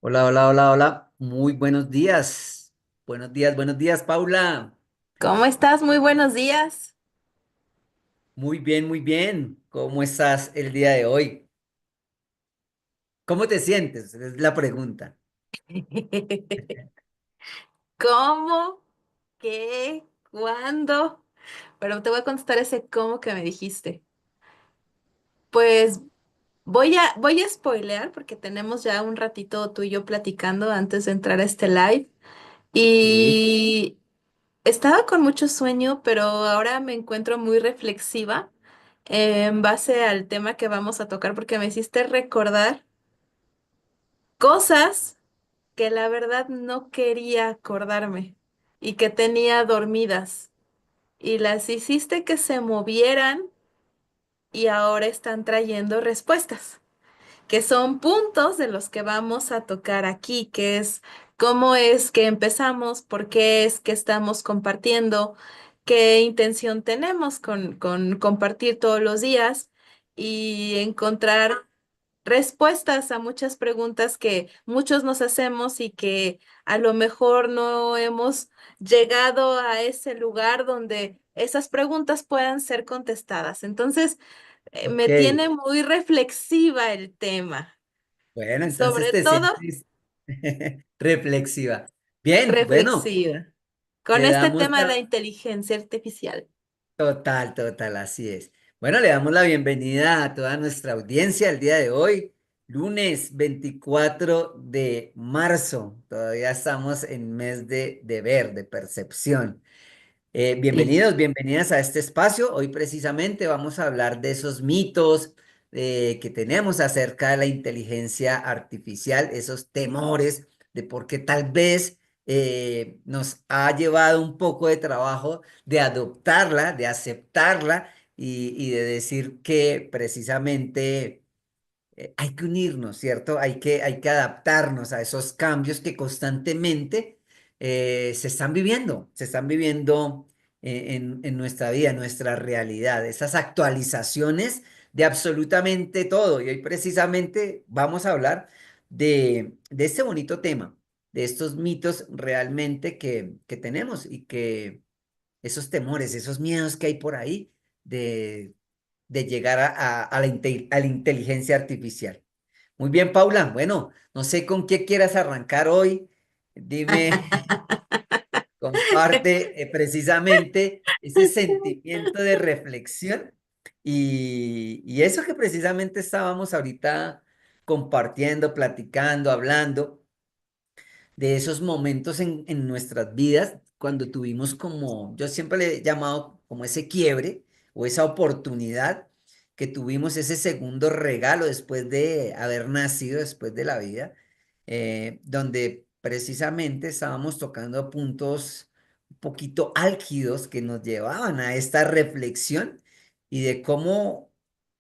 Hola, hola, hola, hola. Muy buenos días. Buenos días, Paula. ¿Cómo estás? Muy buenos días. Muy bien, muy bien. ¿Cómo estás el día de hoy? ¿Cómo te sientes? Es la pregunta. ¿Cómo? ¿Qué? ¿Cuándo? Pero te voy a contestar ese cómo que me dijiste. Pues voy a spoilear porque tenemos ya un ratito tú y yo platicando antes de entrar a este live Sí. y estaba con mucho sueño, pero ahora me encuentro muy reflexiva en base al tema que vamos a tocar porque me hiciste recordar cosas que la verdad no quería acordarme y que tenía dormidas y las hiciste que se movieran y ahora están trayendo respuestas, que son puntos de los que vamos a tocar aquí, que es cómo es que empezamos, por qué es que estamos compartiendo, qué intención tenemos con compartir todos los días y encontrar respuestas a muchas preguntas que muchos nos hacemos y que a lo mejor no hemos llegado a ese lugar donde esas preguntas puedan ser contestadas. Entonces, Ok. me tiene muy reflexiva el tema, Bueno, entonces sobre te todo sientes reflexiva. Bien, bueno, reflexiva, con le este damos tema de la la... inteligencia artificial. Total, total, así es. Bueno, le damos la bienvenida a toda nuestra audiencia el día de hoy, lunes 24 de marzo. Todavía estamos en mes de ver, de percepción. Sí. Bienvenidos, bienvenidas a este espacio. Hoy precisamente vamos a hablar de esos mitos que tenemos acerca de la inteligencia artificial, esos temores de por qué tal vez nos ha llevado un poco de trabajo de adoptarla, de aceptarla y de decir que precisamente hay que unirnos, ¿cierto? Hay que adaptarnos a esos cambios que constantemente se están viviendo en nuestra vida, en nuestra realidad, esas actualizaciones de absolutamente todo. Y hoy precisamente vamos a hablar de este bonito tema, de estos mitos realmente que tenemos y que esos temores, esos miedos que hay por ahí de llegar a la inteligencia artificial. Muy bien, Paula. Bueno, no sé con qué quieras arrancar hoy. Dime, comparte precisamente ese sentimiento de reflexión y eso que precisamente estábamos ahorita compartiendo, platicando, hablando de esos momentos en nuestras vidas cuando tuvimos como, yo siempre le he llamado como ese quiebre o esa oportunidad que tuvimos, ese segundo regalo después de haber nacido, después de la vida, donde precisamente estábamos tocando puntos un poquito álgidos que nos llevaban a esta reflexión y de cómo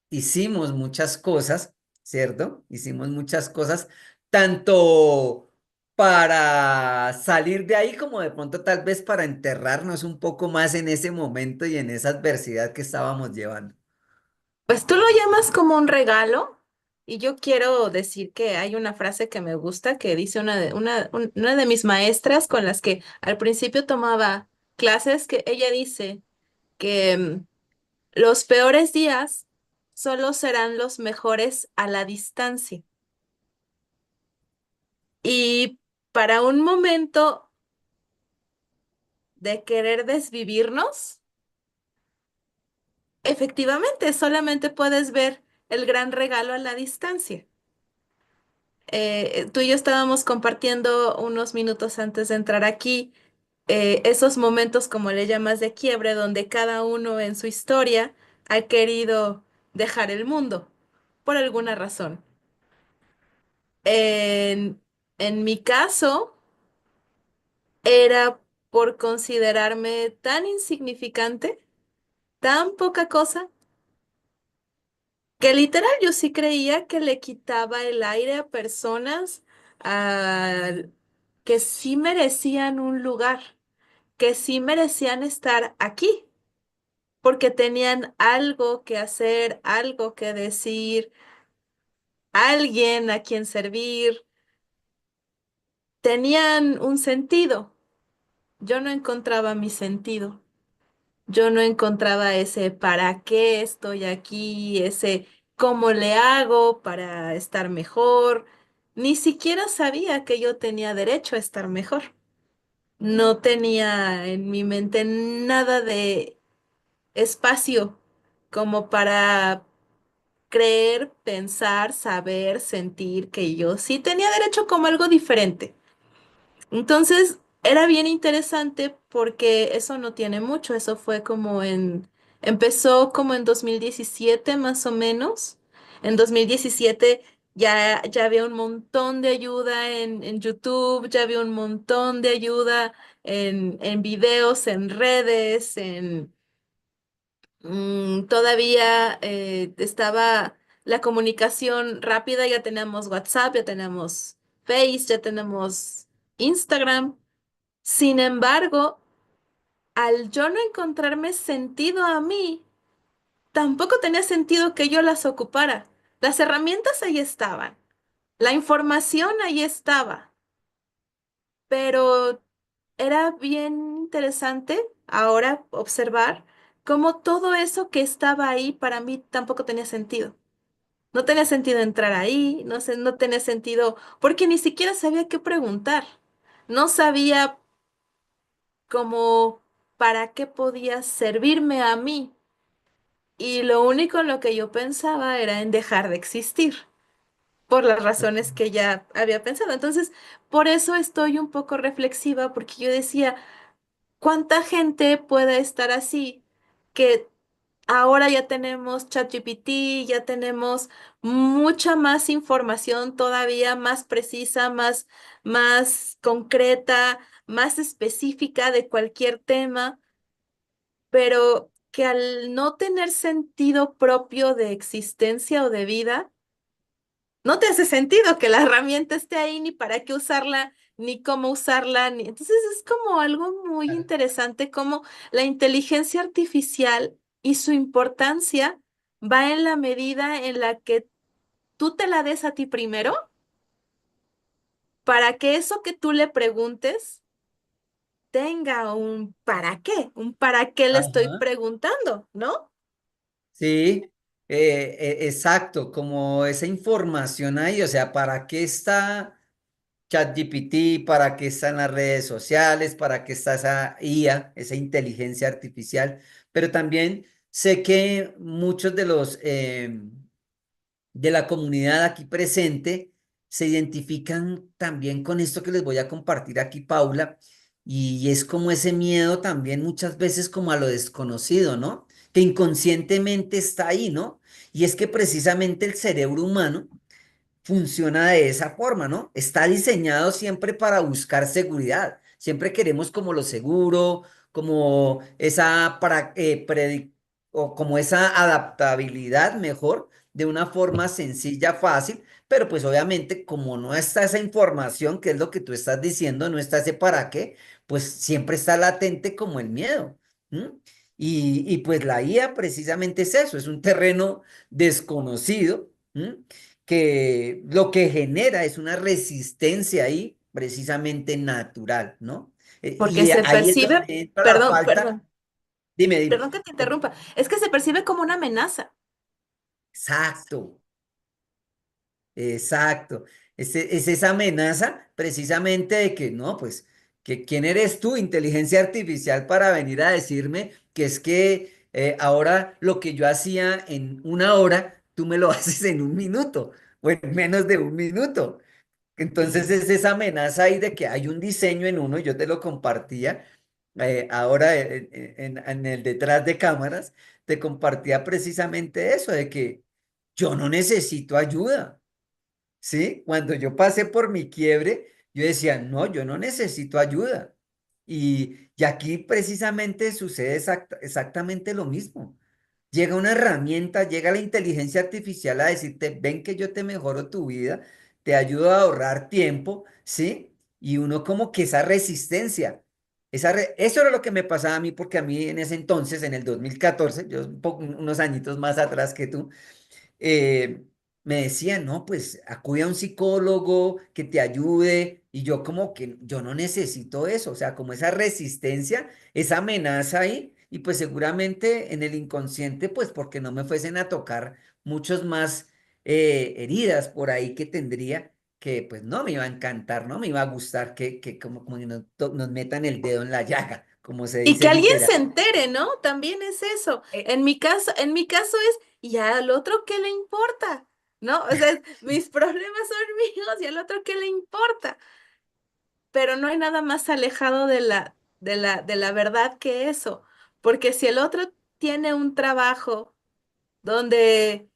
hicimos muchas cosas, ¿cierto? Hicimos muchas cosas, tanto para salir de ahí como de pronto tal vez para enterrarnos un poco más en ese momento y en esa adversidad que estábamos llevando. Pues tú lo llamas como un regalo y yo quiero decir que hay una frase que me gusta que dice una de mis maestras con las que al principio tomaba clases, que ella dice que los peores días solo serán los mejores a la distancia. Y para un momento de querer desvivirnos, efectivamente solamente puedes ver el gran regalo a la distancia. Tú y yo estábamos compartiendo unos minutos antes de entrar aquí, esos momentos, como le llamas, de quiebre, donde cada uno en su historia ha querido dejar el mundo por alguna razón. En, en mi caso, era por considerarme tan insignificante, tan poca cosa, que literal yo sí creía que le quitaba el aire a personas ah, que sí merecían un lugar, que sí merecían estar aquí, porque tenían algo que hacer, algo que decir, alguien a quien servir. tenían un sentido. Yo no encontraba mi sentido. Yo no encontraba ese para qué estoy aquí, ese cómo le hago para estar mejor. Ni siquiera sabía que yo tenía derecho a estar mejor. No tenía en mi mente nada de espacio como para creer, pensar, saber, sentir que yo sí tenía derecho como algo diferente. Entonces, era bien interesante porque eso no tiene mucho, eso fue empezó como en 2017 más o menos. En 2017 ya había un montón de ayuda en YouTube, ya había un montón de ayuda en videos, en redes, todavía estaba la comunicación rápida, ya tenemos WhatsApp, ya tenemos Face, ya tenemos Instagram. Sin embargo, al yo no encontrarme sentido a mí, tampoco tenía sentido que yo las ocupara. Las herramientas ahí estaban, la información ahí estaba, pero era bien interesante ahora observar cómo todo eso que estaba ahí para mí tampoco tenía sentido. No tenía sentido entrar ahí, no sé, no tenía sentido, porque ni siquiera sabía qué preguntar. No sabía cómo para qué podía servirme a mí. Y lo único en lo que yo pensaba era en dejar de existir, por las razones que ya había pensado. Entonces, por eso estoy un poco reflexiva, porque yo decía, ¿cuánta gente puede estar así? Que ahora ya tenemos ChatGPT, ya tenemos mucha más información todavía más precisa, más concreta, más específica de cualquier tema, pero que al no tener sentido propio de existencia o de vida, no te hace sentido que la herramienta esté ahí ni para qué usarla, ni cómo usarla, ni... Entonces es como algo muy Claro. interesante cómo la inteligencia artificial y su importancia va en la medida en la que tú te la des a ti primero para que eso que tú le preguntes tenga un para qué le estoy Ajá. preguntando, ¿no? Sí, exacto, como esa información ahí, o sea, ¿para qué está ChatGPT? ¿Para qué están las redes sociales? ¿Para qué está esa IA, esa inteligencia artificial? Pero también sé que muchos de los de la comunidad aquí presente se identifican también con esto que les voy a compartir aquí, Paula, y es como ese miedo también muchas veces como a lo desconocido, ¿no? Que inconscientemente está ahí, ¿no? Y es que precisamente el cerebro humano funciona de esa forma, ¿no? Está diseñado siempre para buscar seguridad. Siempre queremos como lo seguro, como esa o como esa adaptabilidad mejor, de una forma sencilla, fácil, pero pues obviamente como no está esa información, que es lo que tú estás diciendo, no está ese para qué, pues siempre está latente como el miedo. ¿M? Y pues la IA precisamente es eso, es un terreno desconocido. ¿M? Que lo que genera es una resistencia ahí precisamente natural, ¿no? Porque Y se ahí es percibe, donde entra la perdón, falta. perdón, Dime, dime. perdón que te interrumpa, es que se percibe como una amenaza. Exacto, exacto. Es esa amenaza precisamente de que, no, pues, que quién eres tú, inteligencia artificial, para venir a decirme que es que ahora lo que yo hacía en una hora, tú me lo haces en un minuto o en menos de un minuto. Entonces es esa amenaza ahí de que hay un diseño en uno, yo te lo compartía ahora en el detrás de cámaras, te compartía precisamente eso, de que yo no necesito ayuda, ¿sí? Cuando yo pasé por mi quiebre, yo decía, no, yo no necesito ayuda. Y aquí precisamente sucede exactamente lo mismo. Llega una herramienta, llega la inteligencia artificial a decirte, ven que yo te mejoro tu vida, te ayudo a ahorrar tiempo, ¿sí? Y uno como que esa resistencia, eso era lo que me pasaba a mí, porque a mí en ese entonces, en el 2014, yo unos añitos más atrás que tú, me decían, no, pues acude a un psicólogo que te ayude. Y yo como que yo no necesito eso, o sea, como esa resistencia, esa amenaza ahí. Y pues seguramente en el inconsciente, pues porque no me fuesen a tocar muchos más heridas por ahí que tendría, que pues no me iba a encantar, no me iba a gustar que como que nos metan el dedo en la llaga, como se Y que dice alguien literal. se entere, ¿no? También es eso. En mi caso es, ¿y al otro qué le importa? ¿No? O sea, mis problemas son míos y al otro qué le importa. Pero no hay nada más alejado de la verdad que eso. Porque si el otro tiene un trabajo donde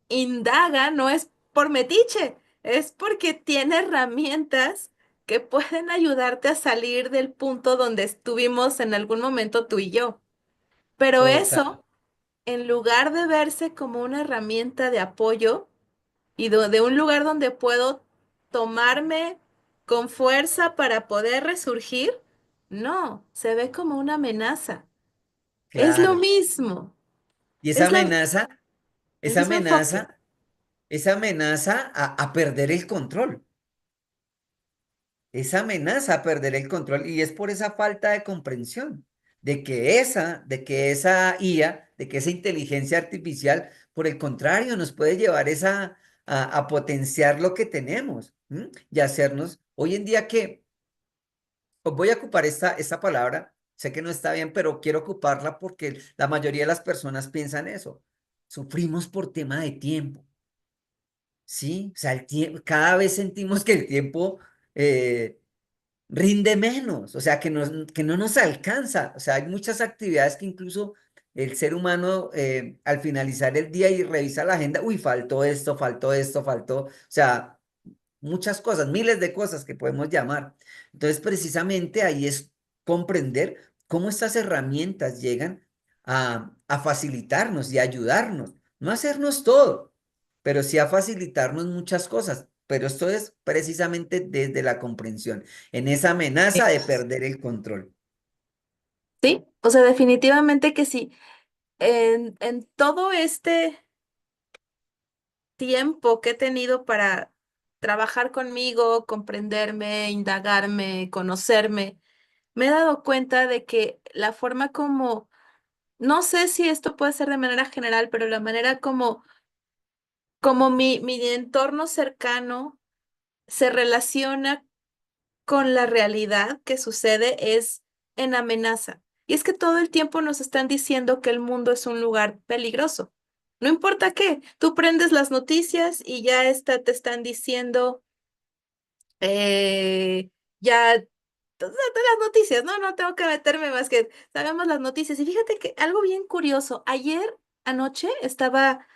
indaga, no es por metiche, es porque tiene herramientas que pueden ayudarte a salir del punto donde estuvimos en algún momento tú y yo. Pero Total. eso, en lugar de verse como una herramienta de apoyo y de un lugar donde puedo tomarme con fuerza para poder resurgir, no, se ve como una amenaza. Es lo Claro. mismo, Y es el esa mismo enfoque. amenaza, esa amenaza a perder el control, esa amenaza a perder el control. Y es por esa falta de comprensión de que esa IA, de que esa inteligencia artificial, por el contrario, nos puede llevar a potenciar lo que tenemos, ¿m? Y hacernos, hoy en día que, pues voy a ocupar esta palabra, sé que no está bien, pero quiero ocuparla porque la mayoría de las personas piensan eso. Sufrimos por tema de tiempo. Sí, o sea, cada vez sentimos que el tiempo eh, rinde menos, o sea, que no nos alcanza. O sea, hay muchas actividades que incluso el ser humano al finalizar el día y revisa la agenda, uy, faltó esto, faltó esto, faltó, o sea, muchas cosas, miles de cosas que podemos llamar. Entonces, precisamente ahí es comprender cómo estas herramientas llegan a facilitarnos y ayudarnos, no a hacernos todo, pero sí a facilitarnos muchas cosas. Pero esto es precisamente desde la comprensión, en esa amenaza de perder el control. Sí, o sea, definitivamente que sí. En todo este tiempo que he tenido para trabajar conmigo, comprenderme, indagarme, conocerme, me he dado cuenta de que la forma como, no sé si esto puede ser de manera general, pero la manera como mi entorno cercano se relaciona con la realidad que sucede es en amenaza. Y es que todo el tiempo nos están diciendo que el mundo es un lugar peligroso. No importa qué, tú prendes las noticias y ya te están diciendo ya todas las noticias, no, no tengo que meterme más que sabemos las noticias. Y fíjate que algo bien curioso, ayer anoche estaba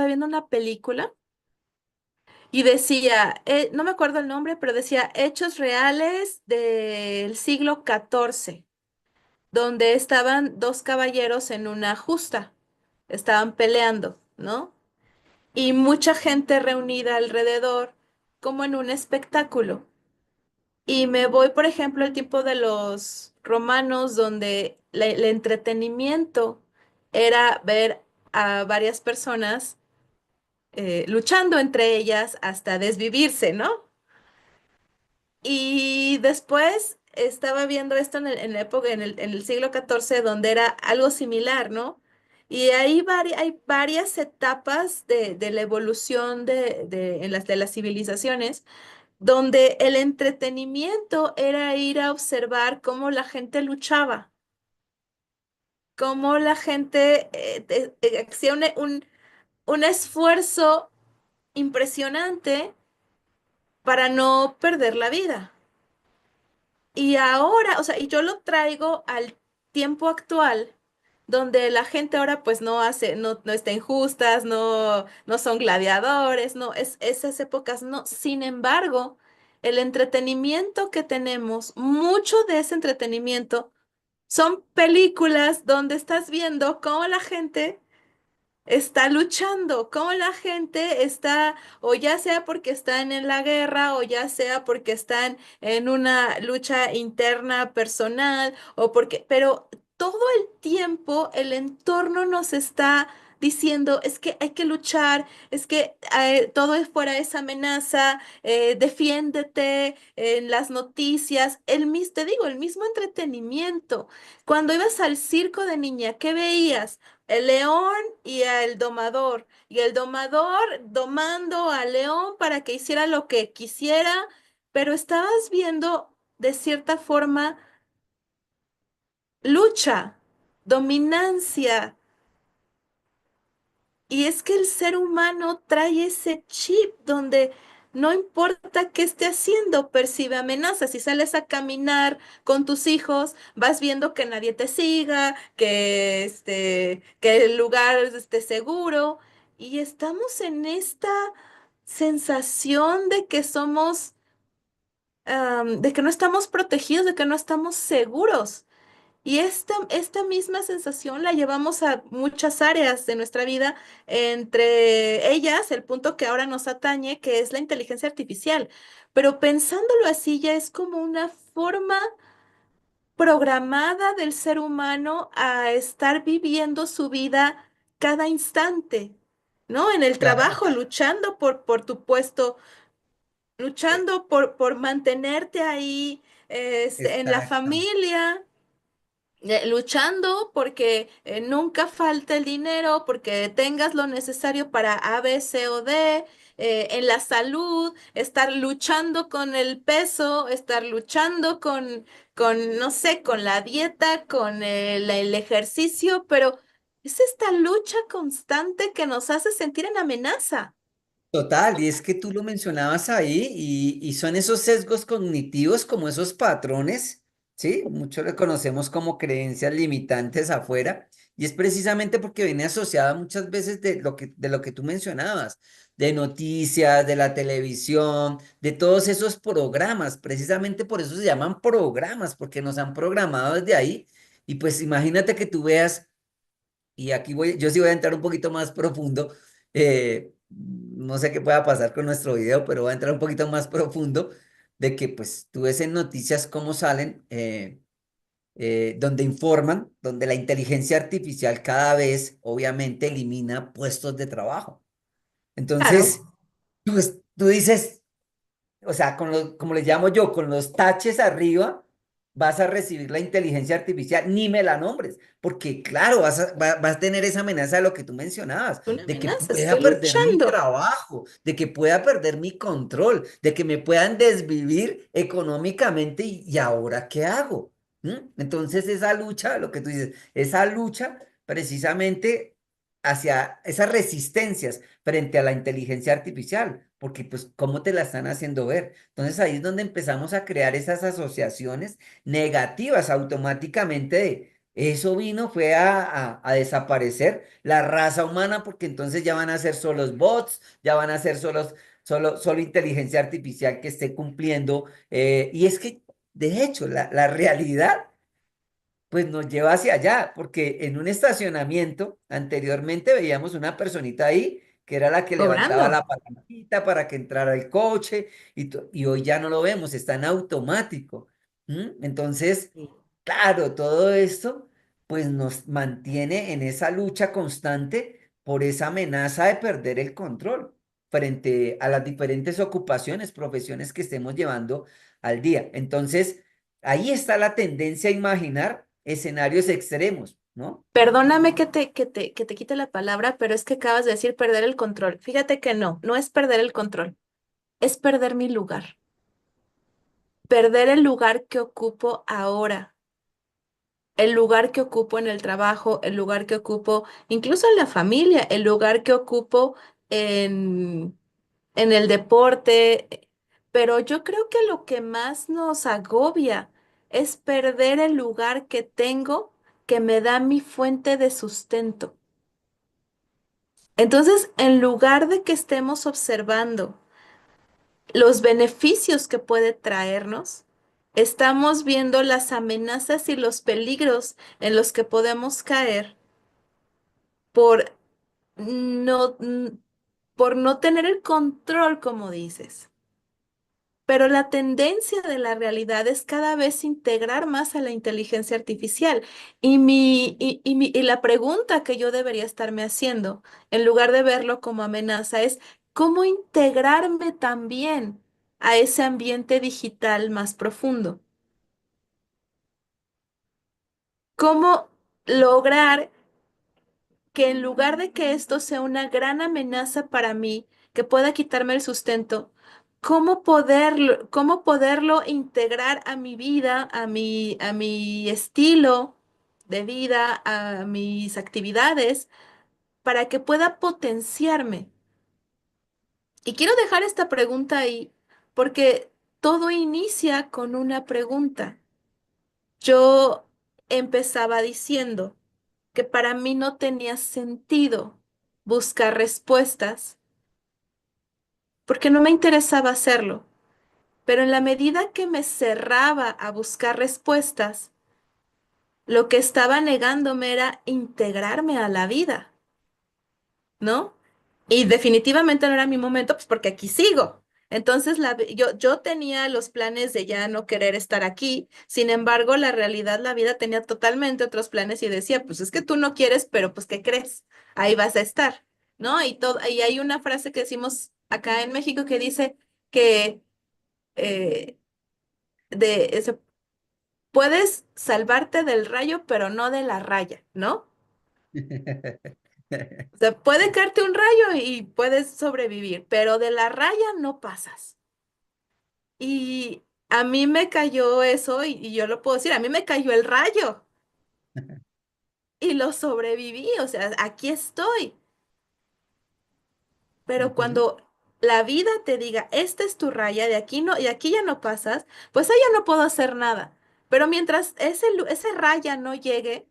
viendo una película y decía, no me acuerdo el nombre, pero decía Hechos reales del siglo XIV, donde estaban dos caballeros en una justa, estaban peleando, ¿no? Y mucha gente reunida alrededor, como en un espectáculo. Y me voy, por ejemplo, al tiempo de los romanos, donde el entretenimiento era ver a varias personas luchando entre ellas hasta desvivirse, ¿no? Y después estaba viendo esto en la época, en el siglo XIV, donde era algo similar, ¿no? Y hay varias etapas de la evolución en las civilizaciones, donde el entretenimiento era ir a observar cómo la gente luchaba, cómo la gente hacía un esfuerzo impresionante para no perder la vida. Y ahora, o sea, y yo lo traigo al tiempo actual, donde la gente ahora pues no está injustas, no son gladiadores, no, esas épocas no. Sin embargo, el entretenimiento que tenemos, mucho de ese entretenimiento son películas donde estás viendo cómo la gente está luchando, cómo la gente está, o ya sea porque están en la guerra, o ya sea porque están en una lucha interna personal, pero todo el tiempo el entorno nos está diciendo, es que hay que luchar, es que todo es fuera esa amenaza, defiéndete en las noticias, te digo, el mismo entretenimiento. Cuando ibas al circo de niña, ¿qué veías? El león y el domador, y el domador domando al león para que hiciera lo que quisiera, pero estabas viendo de cierta forma lucha, dominancia. Y es que el ser humano trae ese chip donde no importa qué esté haciendo, percibe amenazas. Si sales a caminar con tus hijos, vas viendo que nadie te siga, que el lugar esté seguro. Y estamos en esta sensación de que somos, de que no estamos protegidos, de que no estamos seguros. Y esta misma sensación la llevamos a muchas áreas de nuestra vida, entre ellas el punto que ahora nos atañe, que es la inteligencia artificial. Pero pensándolo así, ya es como una forma programada del ser humano a estar viviendo su vida cada instante, ¿no? En el Claro. trabajo, luchando por tu puesto, luchando por mantenerte ahí, en la Exacto. familia luchando porque nunca falta el dinero, porque tengas lo necesario para A, B, C o D, en la salud, estar luchando con el peso, estar luchando no sé, con la dieta, con el ejercicio, pero es esta lucha constante que nos hace sentir en amenaza. Total, y es que tú lo mencionabas ahí y son esos sesgos cognitivos como esos patrones, ¿sí? Muchos le conocemos como creencias limitantes afuera y es precisamente porque viene asociada muchas veces de lo que tú mencionabas, de noticias, de la televisión, de todos esos programas, precisamente por eso se llaman programas, porque nos han programado desde ahí y pues imagínate que tú veas. Y aquí yo sí voy a entrar un poquito más profundo. No sé qué pueda pasar con nuestro video, pero voy a entrar un poquito más profundo de que pues tú ves en noticias cómo salen, donde informan, donde la inteligencia artificial cada vez obviamente elimina puestos de trabajo. Claro, Entonces, tú dices, o sea, como les llamo yo, con los taches arriba, vas a recibir la inteligencia artificial, ni me la nombres, porque claro, vas a tener esa amenaza de lo que tú mencionabas, una de que amenaza, pueda estoy perder mi luchando. trabajo, de que pueda perder mi control, de que me puedan desvivir económicamente y ahora ¿qué hago? Entonces esa lucha, lo que tú dices, esa lucha precisamente hacia esas resistencias frente a la inteligencia artificial, porque pues cómo te la están haciendo ver. Entonces ahí es donde empezamos a crear esas asociaciones negativas automáticamente de eso vino, fue a desaparecer la raza humana, porque entonces ya van a ser solos bots, ya van a ser solo inteligencia artificial que esté cumpliendo. Y es que, de hecho, la realidad pues nos lleva hacia allá, porque en un estacionamiento anteriormente veíamos una personita ahí que era la que levantaba Cobrando. la palanquita para que entrara el coche y hoy ya no lo vemos, está en automático. Entonces, claro, todo esto pues nos mantiene en esa lucha constante por esa amenaza de perder el control frente a las diferentes ocupaciones, profesiones que estemos llevando al día. Entonces, ahí está la tendencia a imaginar escenarios extremos, ¿no? Perdóname que te quite la palabra, pero es que acabas de decir perder el control. Fíjate que no, no es perder el control, es perder mi lugar, perder el lugar que ocupo ahora, el lugar que ocupo en el trabajo, el lugar que ocupo incluso en la familia, el lugar que ocupo en, en el deporte. Pero yo creo que lo que más nos agobia es perder el lugar que tengo que me da mi fuente de sustento. Entonces, en lugar de que estemos observando los beneficios que puede traernos, estamos viendo las amenazas y los peligros en los que podemos caer por no, por no tener el control, como dices. pero la tendencia de la realidad es cada vez integrar más a la inteligencia artificial. Y la pregunta que yo debería estarme haciendo, en lugar de verlo como amenaza, es ¿cómo integrarme también a ese ambiente digital más profundo? ¿Cómo lograr que en lugar de que esto sea una gran amenaza para mí, que pueda quitarme el sustento, cómo poderlo integrar a mi vida, a mi estilo de vida, a mis actividades, para que pueda potenciarme? Y quiero dejar esta pregunta ahí, porque todo inicia con una pregunta. Yo empezaba diciendo que para mí no tenía sentido buscar respuestas porque no me interesaba hacerlo, pero en la medida que me cerraba a buscar respuestas, lo que estaba negándome era integrarme a la vida, ¿no? Y definitivamente no era mi momento, pues porque aquí sigo. Entonces yo tenía los planes de ya no querer estar aquí. Sin embargo, la realidad, la vida tenía totalmente otros planes y decía, pues es que tú no quieres, pero pues ¿qué crees? Ahí vas a estar, ¿no? Y hay una frase que decimos acá en México que dice que eh, puedes salvarte del rayo, pero no de la raya, ¿no? O sea, puede caerte un rayo y puedes sobrevivir, pero de la raya no pasas. Y a mí me cayó eso y yo lo puedo decir, a mí me cayó el rayo y lo sobreviví, o sea, aquí estoy. Pero Ujú. cuando la vida te diga, esta es tu raya, de aquí no, y aquí ya no pasas, pues ahí ya no puedo hacer nada. Pero mientras ese raya no llegue,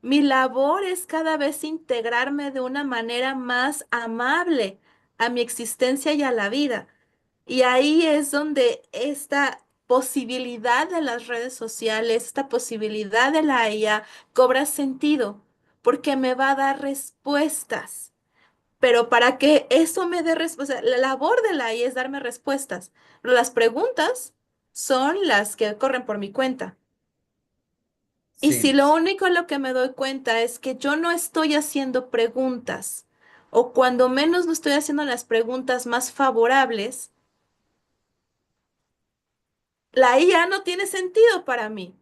mi labor es cada vez integrarme de una manera más amable a mi existencia y a la vida. Y ahí es donde esta posibilidad de las redes sociales, esta posibilidad de la IA cobra sentido, porque me va a dar respuestas. Pero para que eso me dé respuestas, la labor de la IA es darme respuestas. Pero las preguntas son las que corren por mi cuenta. Y si Sí, lo único en lo que me doy cuenta es que yo no estoy haciendo preguntas, o cuando menos no estoy haciendo las preguntas más favorables, la IA no tiene sentido para mí.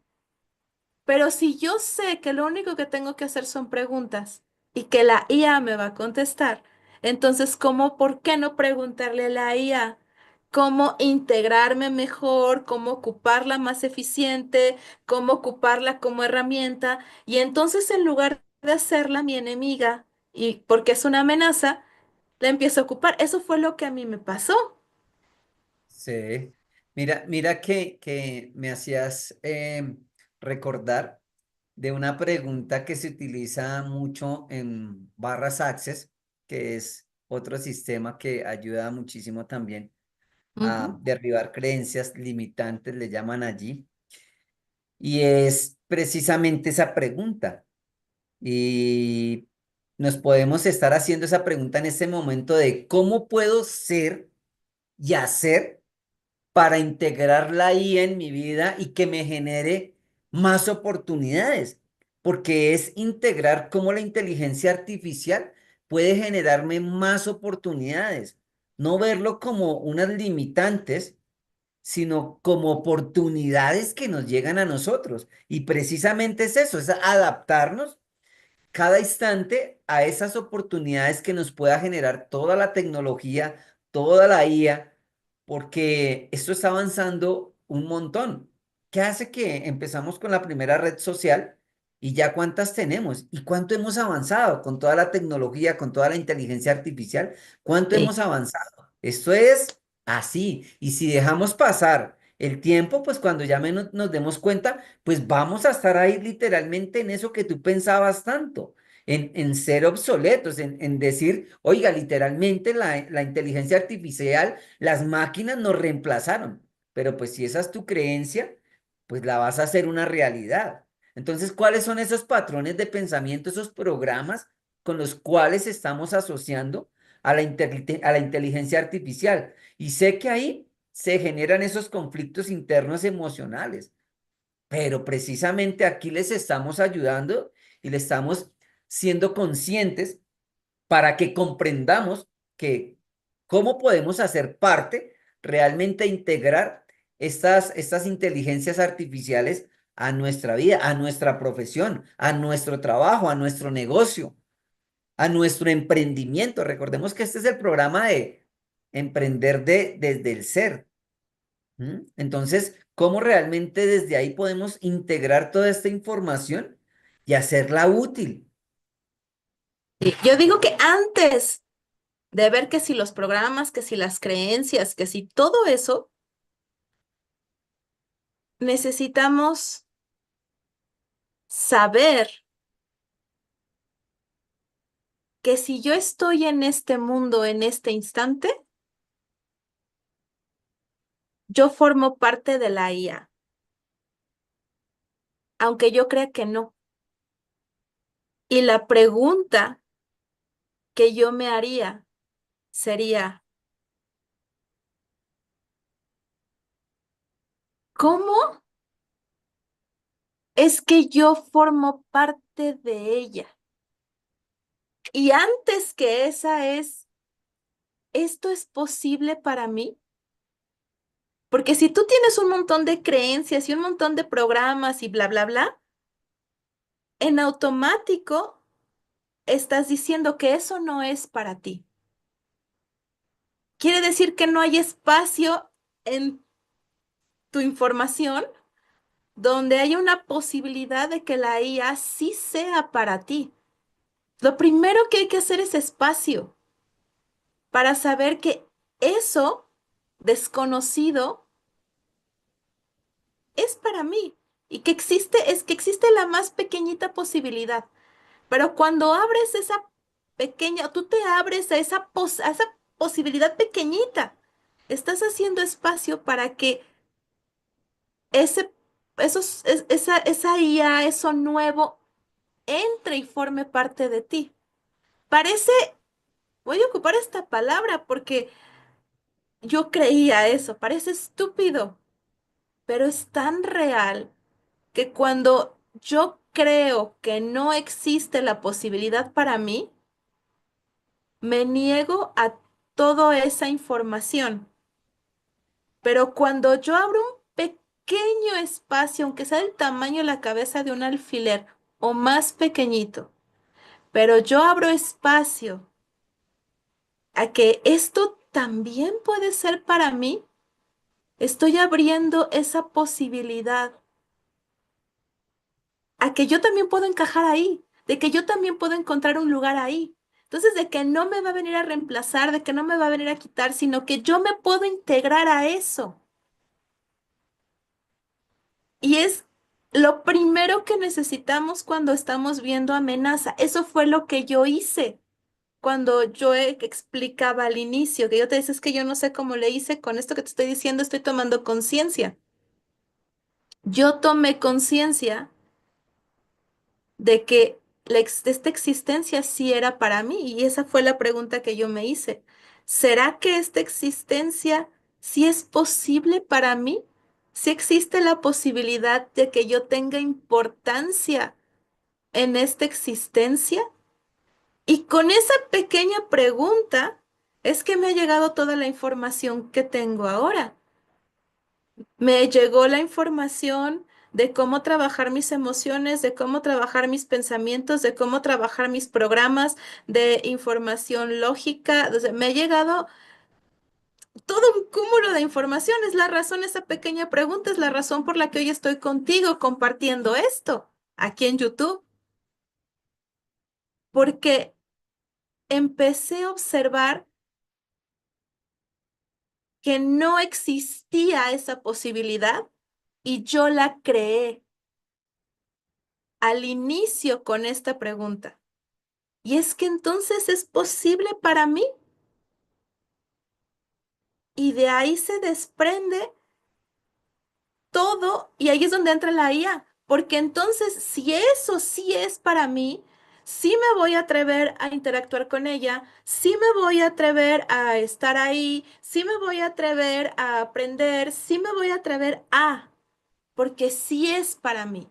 Pero si yo sé que lo único que tengo que hacer son preguntas y que la IA me va a contestar, entonces, por qué no preguntarle a la IA cómo integrarme mejor, cómo ocuparla más eficiente, cómo ocuparla como herramienta? Y entonces, en lugar de hacerla mi enemiga y porque es una amenaza, la empiezo a ocupar. Eso fue lo que a mí me pasó. sí. Mira que me hacías recordar de una pregunta que se utiliza mucho en barras Access, que es otro sistema que ayuda muchísimo también a Ujú, derribar creencias limitantes, le llaman allí, y es precisamente esa pregunta. Y nos podemos estar haciendo esa pregunta en este momento de cómo puedo ser y hacer para integrar la IA en mi vida y que me genere más oportunidades, porque es integrar cómo la inteligencia artificial puede generarme más oportunidades, no verlo como unas limitantes, sino como oportunidades que nos llegan a nosotros. Y precisamente es eso, es adaptarnos cada instante a esas oportunidades que nos pueda generar toda la tecnología, toda la IA, porque esto está avanzando un montón. ¿Qué hace que empezamos con la primera red social y ya cuántas tenemos? ¿Y cuánto hemos avanzado con toda la tecnología, con toda la inteligencia artificial? ¿Cuánto sí. hemos avanzado? Esto es así. Y si dejamos pasar el tiempo, pues cuando ya menos nos demos cuenta, pues vamos a estar ahí literalmente en eso que tú pensabas tanto, en ser obsoletos, en decir, oiga, literalmente la inteligencia artificial, las máquinas nos reemplazaron, pero pues si esa es tu creencia, pues la vas a hacer una realidad. Entonces, ¿cuáles son esos patrones de pensamiento, esos programas con los cuales estamos asociando a la inteligencia artificial? Y sé que ahí se generan esos conflictos internos emocionales. Pero precisamente aquí les estamos ayudando y le estamos siendo conscientes para que comprendamos que cómo podemos hacer parte, realmente integrar estas inteligencias artificiales a nuestra vida, a nuestra profesión, a nuestro trabajo, a nuestro negocio, a nuestro emprendimiento. Recordemos que este es el programa de emprender desde el ser. ¿Mm? Entonces, ¿cómo realmente desde ahí podemos integrar toda esta información y hacerla útil? Y yo digo que antes de ver que si los programas, que si las creencias, que si todo eso, necesitamos saber que si yo estoy en este mundo en este instante, yo formo parte de la IA, aunque yo crea que no. Y la pregunta que yo me haría sería, ¿cómo es que yo formo parte de ella? Y antes que esa es, ¿esto es posible para mí? Porque si tú tienes un montón de creencias y un montón de programas y bla, bla, bla, en automático estás diciendo que eso no es para ti. Quiere decir que no hay espacio en tu información donde haya una posibilidad de que la IA sí sea para ti. Lo primero que hay que hacer es espacio para saber que eso desconocido es para mí y que existe la más pequeñita posibilidad. Pero cuando abres esa pequeña, tú te abres a a esa posibilidad pequeñita, estás haciendo espacio para que ese, esa IA, eso nuevo, entre y forme parte de ti. Parece, voy a ocupar esta palabra porque yo creía eso, parece estúpido, pero es tan real que cuando yo creo que no existe la posibilidad para mí, me niego a toda esa información. Pero cuando yo abro un pequeño espacio, aunque sea del tamaño de la cabeza de un alfiler o más pequeñito, pero yo abro espacio a que esto también puede ser para mí, estoy abriendo esa posibilidad a que yo también puedo encajar ahí, de que yo también puedo encontrar un lugar ahí. Entonces, de que no me va a venir a reemplazar, de que no me va a venir a quitar, sino que yo me puedo integrar a eso. Y es lo primero que necesitamos cuando estamos viendo amenaza. Eso fue lo que yo hice cuando yo explicaba al inicio, que yo te decía, es que yo no sé cómo le hice, con esto que te estoy diciendo, estoy tomando conciencia. Yo tomé conciencia de que esta existencia sí era para mí y esa fue la pregunta que yo me hice. ¿Será que esta existencia sí es posible para mí? ¿Sí existe la posibilidad de que yo tenga importancia en esta existencia? Y con esa pequeña pregunta es que me ha llegado toda la información que tengo ahora. Me llegó la información de cómo trabajar mis emociones, de cómo trabajar mis pensamientos, de cómo trabajar mis programas de información lógica. O sea, me ha llegado todo un cúmulo de información. Es la razón, esa pequeña pregunta es la razón por la que hoy estoy contigo compartiendo esto aquí en YouTube, porque empecé a observar que no existía esa posibilidad y yo la creé al inicio con esta pregunta. Y es que entonces es posible para mí. Y de ahí se desprende todo y ahí es donde entra la IA. Porque entonces, si eso sí es para mí, sí me voy a atrever a interactuar con ella, sí me voy a atrever a estar ahí, sí me voy a atrever a aprender, sí me voy a atrever a, porque sí es para mí.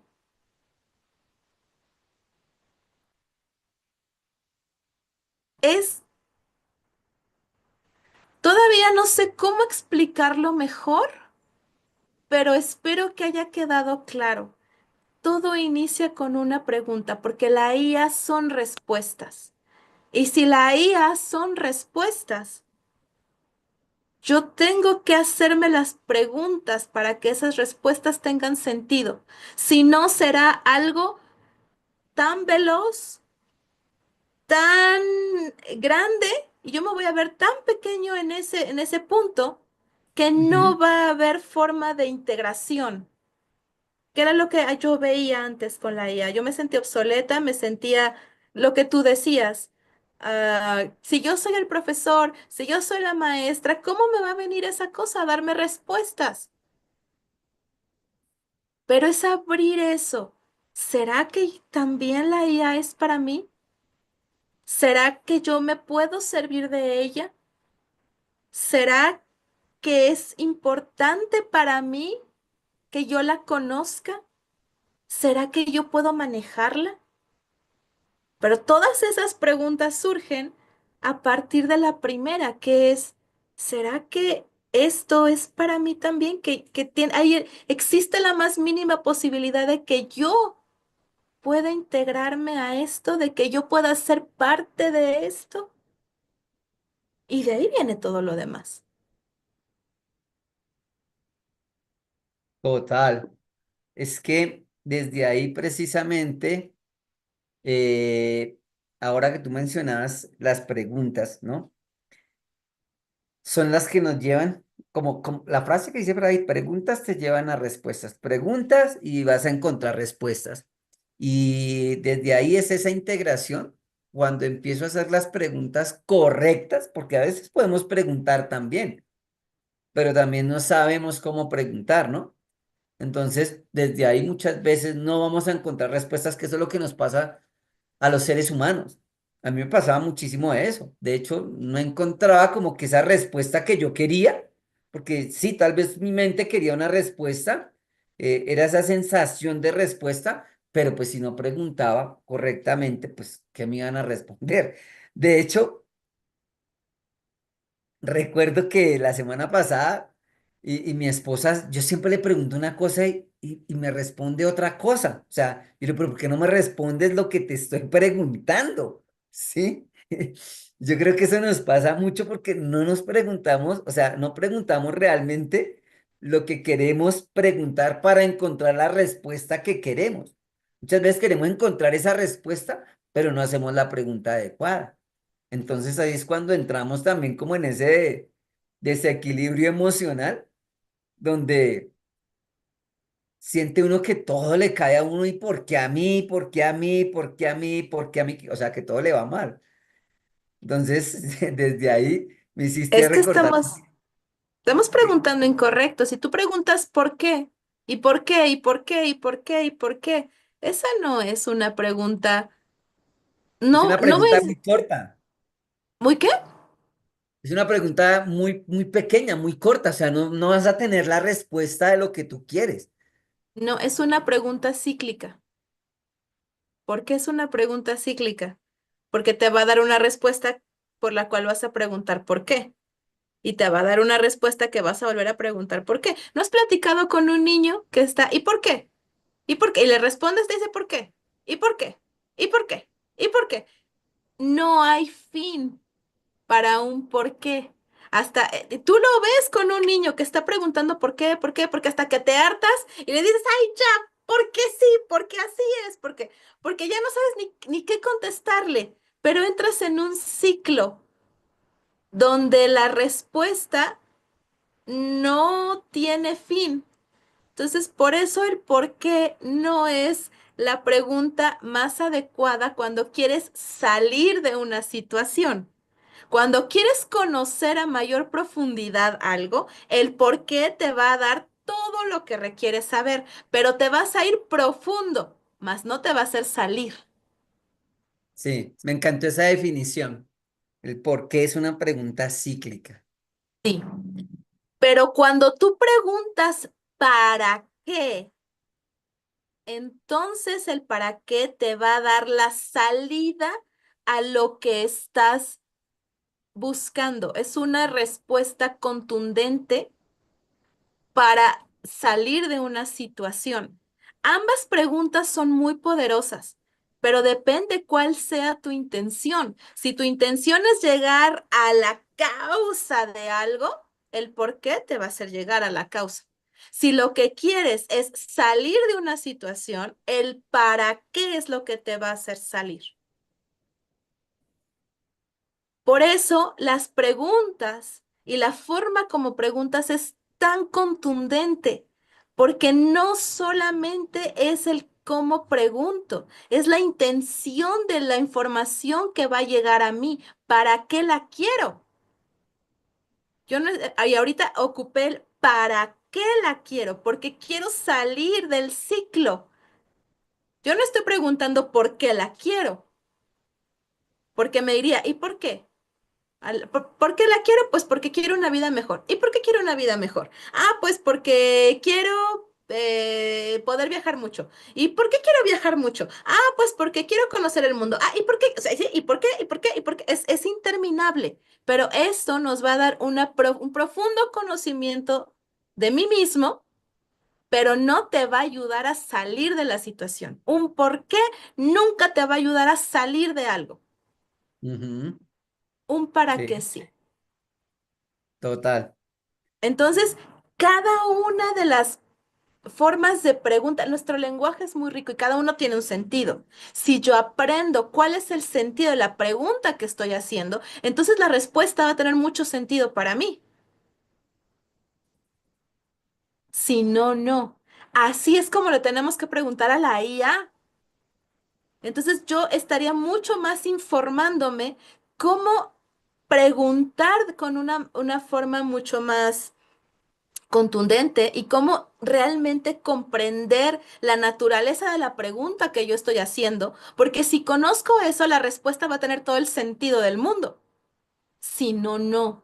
Es, todavía no sé cómo explicarlo mejor, pero espero que haya quedado claro. Todo inicia con una pregunta, porque la IA son respuestas. Y si la IA son respuestas, yo tengo que hacerme las preguntas para que esas respuestas tengan sentido. Si no, será algo tan veloz, tan grande, y yo me voy a ver tan pequeño en ese punto que Ujú. no va a haber forma de integración, que era lo que yo veía antes con la IA. Yo me sentía obsoleta, me sentía lo que tú decías. Si yo soy el profesor, si yo soy la maestra, ¿cómo me va a venir esa cosa a darme respuestas? Pero es abrir eso. ¿Será que también la IA es para mí? ¿Será que yo me puedo servir de ella? ¿Será que es importante para mí que yo la conozca? ¿Será que yo puedo manejarla? Pero todas esas preguntas surgen a partir de la primera, que es, ¿será que esto es para mí también? Que tiene, ahí existe la más mínima posibilidad de que yo pueda integrarme a esto, de que yo pueda ser parte de esto. Y de ahí viene todo lo demás. Total. Es que desde ahí precisamente, eh, ahora que tú mencionabas las preguntas, ¿no? Son las que nos llevan, como la frase que dice por ahí, preguntas te llevan a respuestas. Preguntas y vas a encontrar respuestas. Y desde ahí es esa integración, cuando empiezo a hacer las preguntas correctas, porque a veces podemos preguntar también, pero también no sabemos cómo preguntar, ¿no? Entonces, desde ahí muchas veces no vamos a encontrar respuestas, que eso es lo que nos pasa a los seres humanos. A mí me pasaba muchísimo eso. De hecho, no encontraba como que esa respuesta que yo quería, porque sí, tal vez mi mente quería una respuesta, era esa sensación de respuesta, pero pues si no preguntaba correctamente, pues, ¿qué me iban a responder? De hecho, recuerdo que la semana pasada y mi esposa, yo siempre le pregunto una cosa y me responde otra cosa. O sea, yo le digo, pero ¿por qué no me respondes lo que te estoy preguntando? ¿Sí? Yo creo que eso nos pasa mucho porque no nos preguntamos, o sea, no preguntamos realmente lo que queremos preguntar para encontrar la respuesta que queremos. Muchas veces queremos encontrar esa respuesta, pero no hacemos la pregunta adecuada. Entonces ahí es cuando entramos también como en ese desequilibrio emocional, donde siente uno que todo le cae a uno y ¿por qué a mí? ¿Por qué a mí? ¿Por qué a mí? ¿Por qué a mí? O sea, que todo le va mal. Entonces, desde ahí me hiciste Es que recordar. estamos preguntando incorrecto. Si tú preguntas por qué, y por qué, y por qué, y por qué, y por qué, esa no es una pregunta. Es No, una no pregunta es. muy corta, ¿Muy qué? es una pregunta muy, muy pequeña, muy corta, o sea, no vas a tener la respuesta de lo que tú quieres. No, es una pregunta cíclica. ¿Por qué es una pregunta cíclica? Porque te va a dar una respuesta por la cual vas a preguntar por qué. Y te va a dar una respuesta que vas a volver a preguntar por qué. ¿No has platicado con un niño que está, ¿y por qué? ¿Y por qué? Y le respondes, te dice, ¿por qué? ¿Y por qué? ¿Y por qué? ¿Y por qué? No hay fin para un por qué. Hasta tú lo ves con un niño que está preguntando por qué, porque hasta que te hartas y le dices, ay, ya, ¿por qué sí? Porque así es, porque ya no sabes ni qué contestarle, pero entras en un ciclo donde la respuesta no tiene fin. Entonces, por eso el por qué no es la pregunta más adecuada cuando quieres salir de una situación. Cuando quieres conocer a mayor profundidad algo, el por qué te va a dar todo lo que requieres saber, pero te vas a ir profundo, mas no te va a hacer salir. Sí, me encantó esa definición. El por qué es una pregunta cíclica. Sí, pero cuando tú preguntas ¿para qué? Entonces el para qué te va a dar la salida a lo que estás buscando. Es una respuesta contundente para salir de una situación. Ambas preguntas son muy poderosas, pero depende cuál sea tu intención. Si tu intención es llegar a la causa de algo, el por qué te va a hacer llegar a la causa. Si lo que quieres es salir de una situación, el para qué es lo que te va a hacer salir. Por eso las preguntas y la forma como preguntas es tan contundente, porque no solamente es el cómo pregunto, es la intención de la información que va a llegar a mí. ¿Para qué la quiero? Yo no, y ahorita ocupé el ¿para qué la quiero? Porque quiero salir del ciclo. Yo no estoy preguntando por qué la quiero, porque me diría, ¿y por qué? ¿Por qué la quiero? Pues porque quiero una vida mejor. ¿Y por qué quiero una vida mejor? Ah, pues porque quiero poder viajar mucho. ¿Y por qué quiero viajar mucho? Ah, pues porque quiero conocer el mundo. Ah, ¿y por qué? O sea, sí, ¿y por qué? ¿Y por qué? ¿Y por qué? Es interminable. Pero esto nos va a dar un profundo conocimiento de mí mismo, pero no te va a ayudar a salir de la situación. Un por qué nunca te va a ayudar a salir de algo. Ujú. Un para qué Sí, sí. total. Entonces, cada una de las formas de pregunta, nuestro lenguaje es muy rico y cada uno tiene un sentido. Si yo aprendo cuál es el sentido de la pregunta que estoy haciendo, entonces la respuesta va a tener mucho sentido para mí. Si no, no. Así es como le tenemos que preguntar a la IA. Entonces yo estaría mucho más informándome cómo preguntar con una forma mucho más contundente y cómo realmente comprender la naturaleza de la pregunta que yo estoy haciendo, porque si conozco eso, la respuesta va a tener todo el sentido del mundo. Si no, no.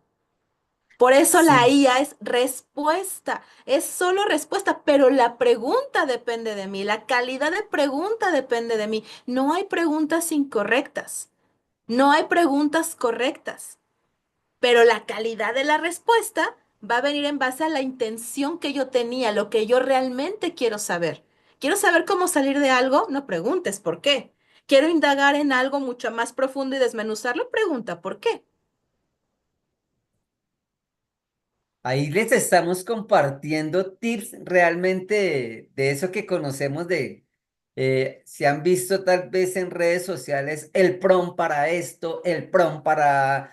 Por eso la Sí, IA es respuesta, es solo respuesta, pero la pregunta depende de mí, la calidad de pregunta depende de mí. No hay preguntas incorrectas, no hay preguntas correctas, pero la calidad de la respuesta va a venir en base a la intención que yo tenía, lo que yo realmente quiero saber. ¿Quiero saber cómo salir de algo? No preguntes por qué. ¿Quiero indagar en algo mucho más profundo y desmenuzarlo? Pregunta por qué. ahí les estamos compartiendo tips realmente de eso que conocemos si han visto tal vez en redes sociales el prompt para esto, el prompt para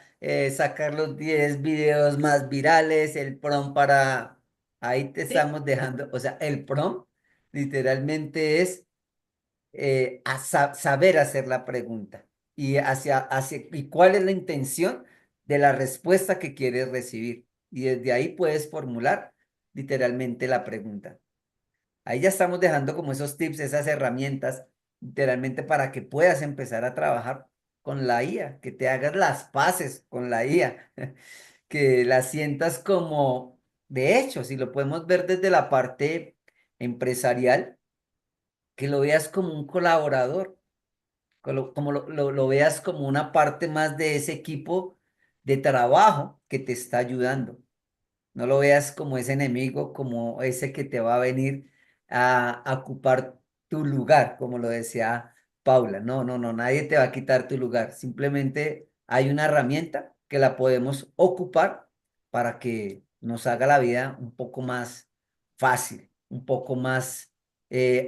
sacar los 10 videos más virales, el prompt para... Ahí te Sí. estamos dejando, o sea, el prompt literalmente es saber hacer la pregunta y y cuál es la intención de la respuesta que quieres recibir. Y desde ahí puedes formular literalmente la pregunta. Ahí ya estamos dejando como esos tips, esas herramientas, literalmente para que puedas empezar a trabajar con la IA, que te hagas las paces con la IA, que la sientas como, de hecho, si lo podemos ver desde la parte empresarial, que lo veas como un colaborador como lo veas como una parte más de ese equipo de trabajo que te está ayudando. No lo veas como ese enemigo, como ese que te va a venir a ocupar tu lugar, como lo decía Paula. No, no, no, nadie te va a quitar tu lugar. Simplemente hay una herramienta que la podemos ocupar para que nos haga la vida un poco más fácil, un poco más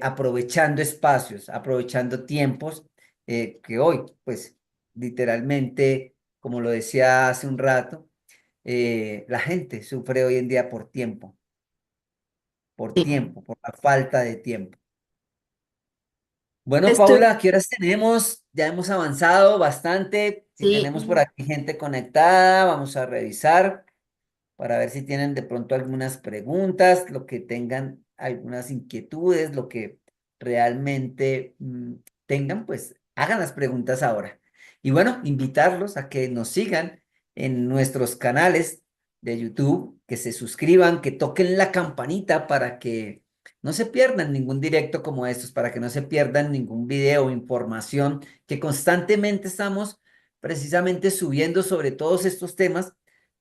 aprovechando espacios, aprovechando tiempos que hoy, pues literalmente, como lo decía hace un rato, la gente sufre hoy en día por Sí. tiempo, por la falta de tiempo. Bueno, Estoy, Paula, ¿qué horas tenemos? Ya hemos avanzado bastante. Si sí, tenemos por aquí gente conectada, vamos a revisar para ver si tienen de pronto algunas preguntas, lo que tengan algunas inquietudes, lo que realmente tengan, pues hagan las preguntas ahora. Y bueno, invitarlos a que nos sigan en nuestros canales de YouTube, que se suscriban, que toquen la campanita para que no se pierdan ningún directo como estos, para que no se pierdan ningún video o información que constantemente estamos precisamente subiendo sobre todos estos temas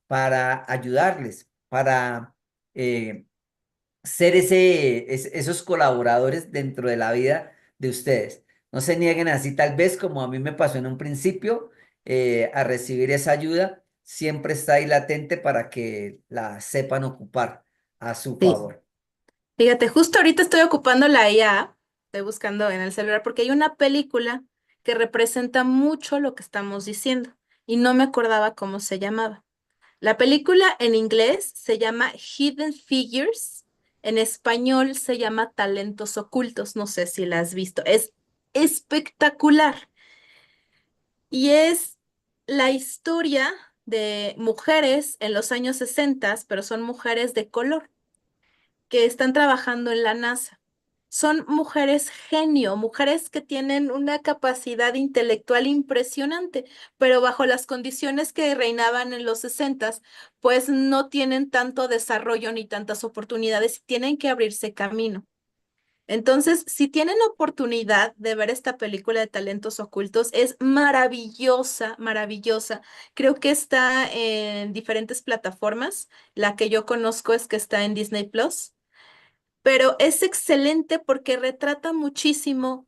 para ayudarles, para ser esos colaboradores dentro de la vida de ustedes. No se nieguen así, tal vez como a mí me pasó en un principio, a recibir esa ayuda. Siempre está ahí latente para que la sepan ocupar a su Sí. favor. Fíjate, justo ahorita estoy ocupando la IA, estoy buscando en el celular, porque hay una película que representa mucho lo que estamos diciendo y no me acordaba cómo se llamaba. La película en inglés se llama Hidden Figures, en español se llama Talentos Ocultos, no sé si la has visto, es espectacular y es la historia de mujeres en los años 60, pero son mujeres de color que están trabajando en la NASA. Son mujeres genio, mujeres que tienen una capacidad intelectual impresionante, pero bajo las condiciones que reinaban en los 60, pues no tienen tanto desarrollo ni tantas oportunidades y tienen que abrirse camino. Entonces, si tienen oportunidad de ver esta película de Talentos Ocultos, es maravillosa, maravillosa. Creo que está en diferentes plataformas. La que yo conozco es que está en Disney Plus, pero es excelente porque retrata muchísimo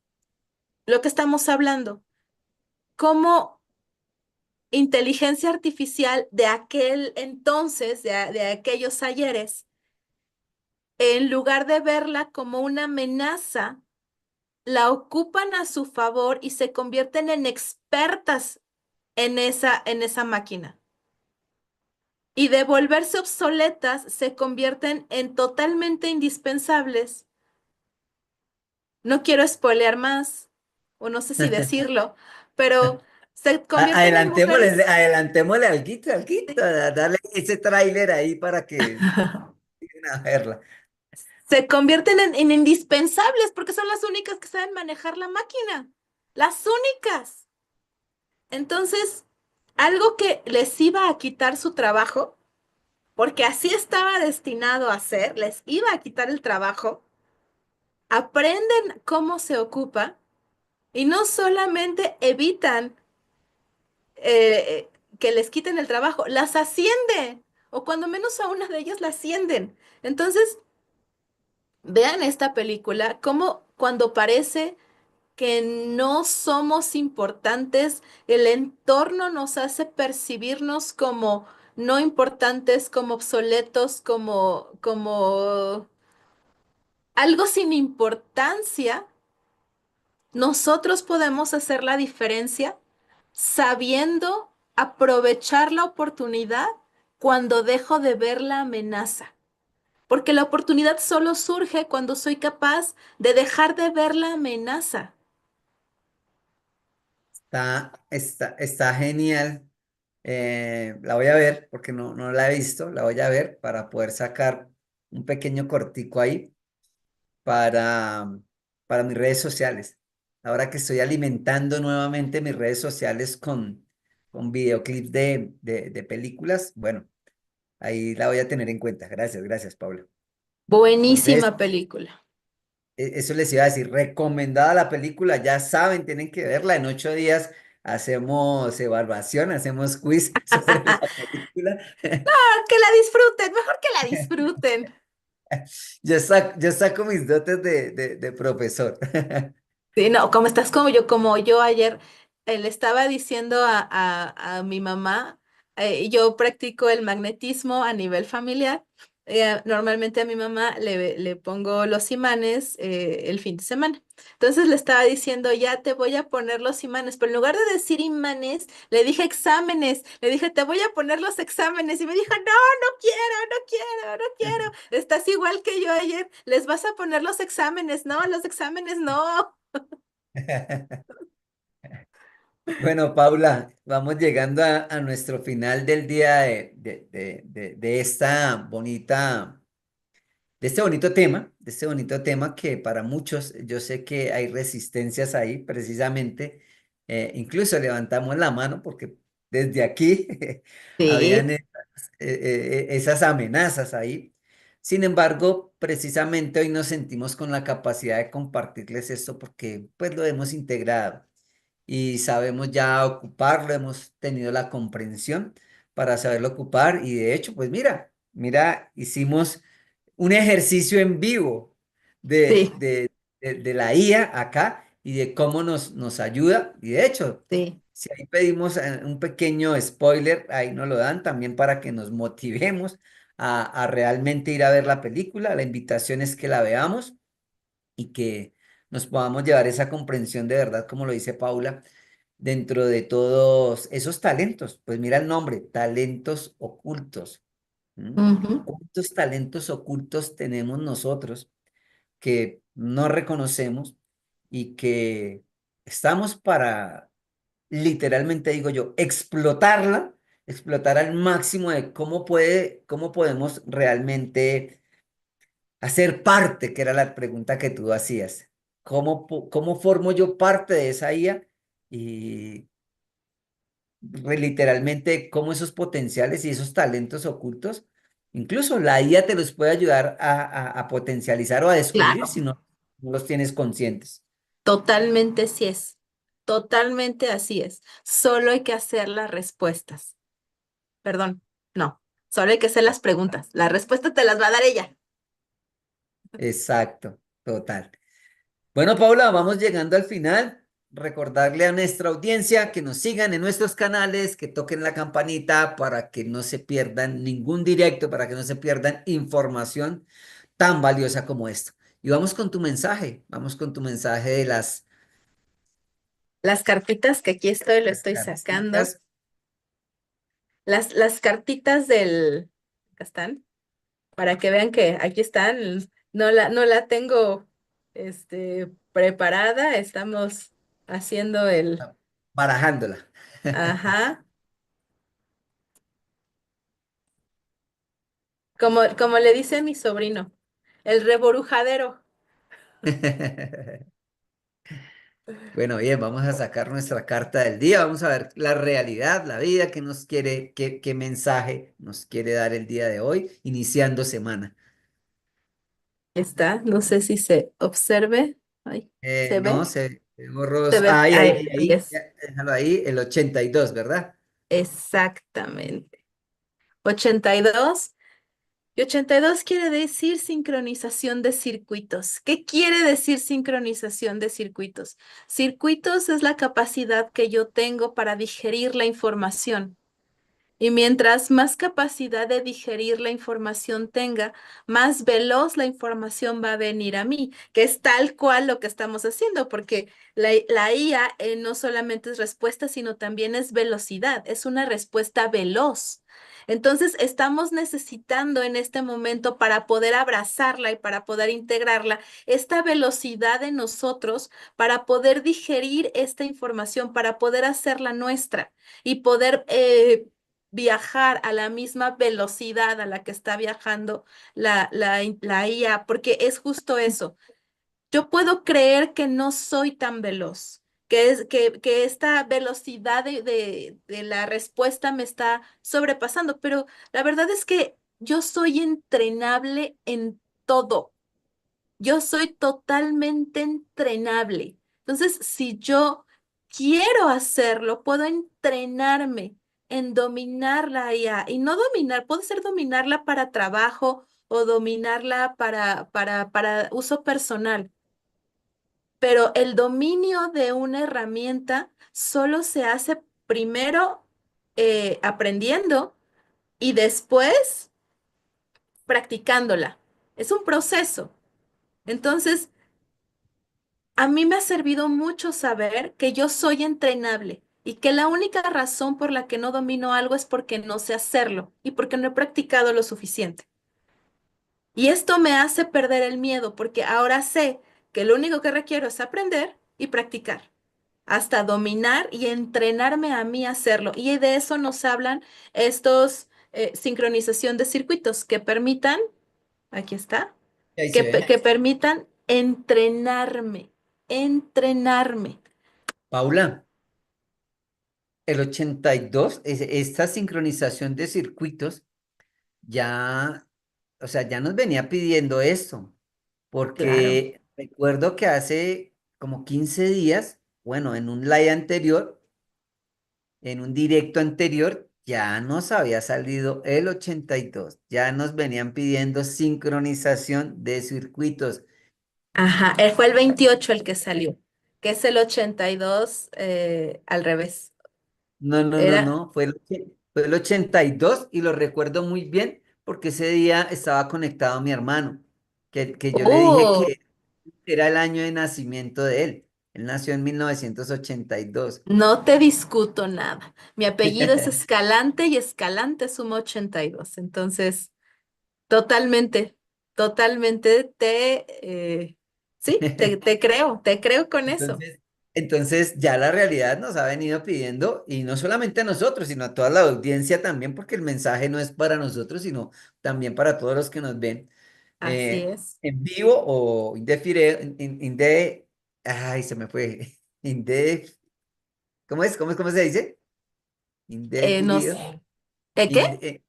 lo que estamos hablando, cómo inteligencia artificial de aquel entonces, de aquellos ayeres, en lugar de verla como una amenaza, la ocupan a su favor y se convierten en expertas en esa máquina. Y de volverse obsoletas, se convierten en totalmente indispensables. No quiero spoilear más, o no sé si decirlo, pero se convierten en Adelantémosle, mujeres, adelantémosle alguito, darle ese tráiler ahí para que vayan a verla. se convierten en indispensables porque son las únicas que saben manejar la máquina, las únicas. Entonces, algo que les iba a quitar su trabajo, porque así estaba destinado a ser, les iba a quitar el trabajo, aprenden cómo se ocupa y no solamente evitan que les quiten el trabajo, las asciende, o cuando menos a una de ellas la ascienden. Entonces, vean esta película, como cuando parece que no somos importantes, el entorno nos hace percibirnos como no importantes, como obsoletos, como algo sin importancia. Nosotros podemos hacer la diferencia sabiendo aprovechar la oportunidad cuando dejo de ver la amenaza. Porque la oportunidad solo surge cuando soy capaz de dejar de ver la amenaza. Está genial. La voy a ver porque no la he visto. La voy a ver para poder sacar un pequeño cortico ahí para, para mis redes sociales. Ahora que estoy alimentando nuevamente mis redes sociales con videoclips de películas, bueno, ahí la voy a tener en cuenta. Gracias, gracias, Pablo. Entonces, Buenísima película. eso les iba a decir, recomendada la película, ya saben, tienen que verla. En 8 días hacemos evaluación, hacemos quiz sobre la película. Que la disfruten, mejor que la disfruten. Yo saco mis dotes de profesor. Sí, no, como yo ayer le estaba diciendo a mi mamá, yo practico el magnetismo a nivel familiar. Normalmente a mi mamá le pongo los imanes el fin de semana. Entonces le estaba diciendo, ya te voy a poner los imanes, pero en lugar de decir imanes, le dije exámenes, le dije, te voy a poner los exámenes. Y me dijo, no, no quiero, no quiero, no quiero. Estás igual que yo ayer, les vas a poner los exámenes, no, los exámenes no. Bueno, Paula, vamos llegando a nuestro final del día de esta bonita, de este bonito tema que para muchos yo sé que hay resistencias ahí precisamente Incluso levantamos la mano porque desde aquí habían Sí, esas amenazas ahí. Sin embargo, precisamente hoy nos sentimos con la capacidad de compartirles esto porque pues lo hemos integrado y sabemos ya ocuparlo, hemos tenido la comprensión para saberlo ocupar y de hecho, pues mira, hicimos un ejercicio en vivo de, sí, de, de la IA acá y de cómo nos ayuda. Y de hecho, sí. si ahí pedimos un pequeño spoiler, ahí nos lo dan también para que nos motivemos a realmente ir a ver la película. La invitación es que la veamos y que nos podamos llevar esa comprensión de verdad, como lo dice Paula, dentro de todos esos talentos. Pues mira el nombre, talentos ocultos. ¿Mm? Ujú. ¿Cuántos talentos ocultos tenemos nosotros que no reconocemos y que estamos para, literalmente digo yo, explotar al máximo de cómo podemos realmente hacer parte, que era la pregunta que tú hacías? ¿Cómo formo yo parte de esa IA? Y literalmente cómo esos potenciales y esos talentos ocultos, incluso la IA te los puede ayudar a potencializar o a descubrir Claro, si no los tienes conscientes. totalmente sí es. Totalmente así es. Solo hay que hacer las respuestas. Perdón, no. Solo hay que hacer las preguntas. La respuesta te las va a dar ella. Exacto, total. Bueno, Paula, vamos llegando al final. Recordarle a nuestra audiencia que nos sigan en nuestros canales, que toquen la campanita para que no se pierdan ningún directo, para que no se pierdan información tan valiosa como esto. Y vamos con tu mensaje de Las cartitas que aquí estoy, lo las estoy sacando. cartitas. Las cartitas del... Acá están. Para que vean que aquí están. No la tengo preparada. Estamos haciendo el... Barajándola. Ajá. Como le dice mi sobrino, el reborujadero. Bueno, bien, vamos a sacar nuestra carta del día, vamos a ver la realidad, la vida que nos quiere, qué mensaje nos quiere dar el día de hoy, iniciando semana. Está, no sé si se observe. Ay, ¿se No ve? sé, Se borroso. ve. Ahí, ahí, Ahí, ahí, ahí ahí, es. ya, déjalo ahí, el 82, ¿verdad? Exactamente. 82. Y 82 quiere decir sincronización de circuitos. ¿Qué quiere decir sincronización de circuitos? Circuitos es la capacidad que yo tengo para digerir la información. Y mientras más capacidad de digerir la información tenga, más veloz la información va a venir a mí, que es tal cual lo que estamos haciendo, porque la IA no solamente es respuesta, sino también es velocidad, es una respuesta veloz. Entonces, estamos necesitando en este momento para poder abrazarla y para poder integrarla, esta velocidad de nosotros para poder digerir esta información, para poder hacerla nuestra y poder viajar a la misma velocidad a la que está viajando la IA, porque es justo eso. Yo puedo creer que no soy tan veloz, que esta velocidad de la respuesta me está sobrepasando, pero la verdad es que yo soy entrenable en todo. Yo soy totalmente entrenable. Entonces, si yo quiero hacerlo, puedo entrenarme en dominar la IA y no dominar, puede ser dominarla para trabajo o dominarla para uso personal, pero el dominio de una herramienta solo se hace primero aprendiendo y después practicándola. Es un proceso. Entonces, a mí me ha servido mucho saber que yo soy entrenable y que la única razón por la que no domino algo es porque no sé hacerlo y porque no he practicado lo suficiente. Y esto me hace perder el miedo porque ahora sé que lo único que requiero es aprender y practicar hasta dominar y entrenarme a mí a hacerlo. Y de eso nos hablan estos sincronización de circuitos que permitan, aquí está, Ahí se ve. que permitan entrenarme, entrenarme. Paula. el 82, esta sincronización de circuitos ya, o sea, ya nos venía pidiendo esto, Claro. porque recuerdo que hace como 15 días, bueno, en un live anterior, en un directo anterior, ya nos había salido el 82, ya nos venían pidiendo sincronización de circuitos. Ajá, fue el 28 el que salió, que es el 82 al revés. No, no, no, Era, no, fue el 82 y lo recuerdo muy bien porque ese día estaba conectado mi hermano, que yo le dije uh, que era el año de nacimiento de él. Él nació en 1982. no te discuto nada. Mi apellido es Escalante y Escalante suma 82. Entonces, totalmente, totalmente sí, te creo con eso. Entonces, entonces ya la realidad nos ha venido pidiendo, y no solamente a nosotros, sino a toda la audiencia también, porque el mensaje no es para nosotros, sino también para todos los que nos ven Así es. en vivo o ay, se me fue, ¿cómo se dice? No Indefinido, sé. inde- ¿Qué?